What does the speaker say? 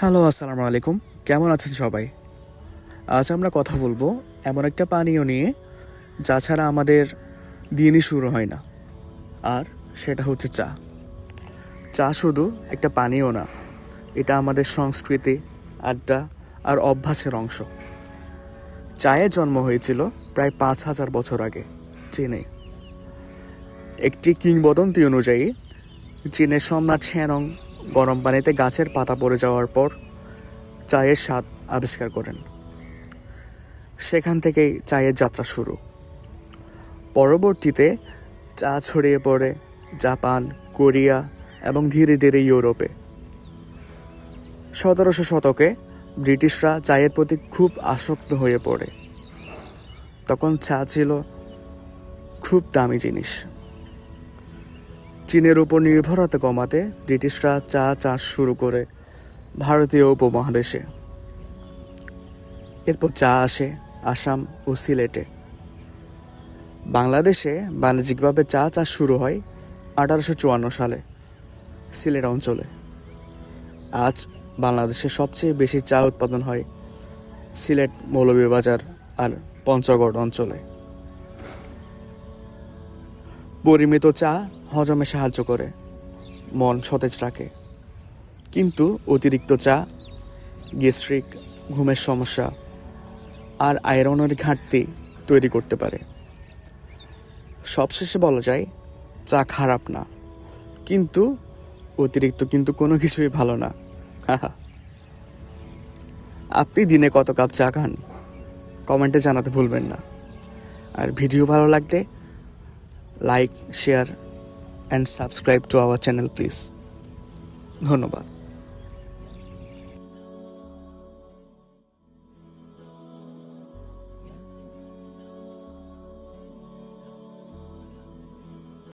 Hello, আসসালামু আলাইকুম। কেমন আছেন সবাই? আজ আমরা কথা বলবো এমন একটা পানীয় নিয়ে যা ছাড়া আমাদের দিনই শুরু হয় না, আর সেটা হচ্ছে চা। চা শুধু একটা পানীয় না, এটা আমাদের সংস্কৃতি, আড্ডা আর অভ্যাসের অংশ। চায়ের জন্ম হয়েছিল প্রায় 5,000 বছর আগে চীনে। একটি কিংবদন্তি অনুযায়ী চীনের সম্রাট সেনং গরম পানিতে গাছের পাতা পড়ে যাওয়ার পর চায়ের স্বাদ আবিষ্কার করেন। সেখান থেকেই চায়ের যাত্রা শুরু। পরবর্তীতে চা ছড়িয়ে পড়ে জাপান, কোরিয়া এবং ধীরে ধীরে ইউরোপে। 1700 শতকে ব্রিটিশরা চায়ের প্রতি খুব আসক্ত হয়ে পড়ে। তখন চা ছিল খুব দামি জিনিস। চীনের উপর নির্ভরতা কমাতে ব্রিটিশরা চা চাষ শুরু করে ভারতীয় উপমহাদেশে। এরপর চা আসে আসাম ও সিলেটে। বাংলাদেশে বাণিজ্যিকভাবে চা চাষ শুরু হয় 1854 সালে সিলেট অঞ্চলে। আজ বাংলাদেশে সবচেয়ে বেশি চা উৎপাদন হয় সিলেট, মৌলভীবাজার আর পঞ্চগড় অঞ্চলে। পরিমিত চা হজমে সাহায্য করে, মন সতেজ রাখে। কিন্তু অতিরিক্ত চা গ্যাস্ট্রিক, ঘুমের সমস্যা আর আয়রনের ঘাটতি তৈরি করতে পারে। সবশেষে বলা যায়, চা খারাপ না, কিন্তু অতিরিক্ত কিন্তু কোনো কিছুই ভালো না। আপনি দিনে কত কাপ চা খান? কমেন্টে জানাতে ভুলবেন না। আর ভিডিও ভালো লাগলে like, share and subscribe to our channel please. ধন্যবাদ।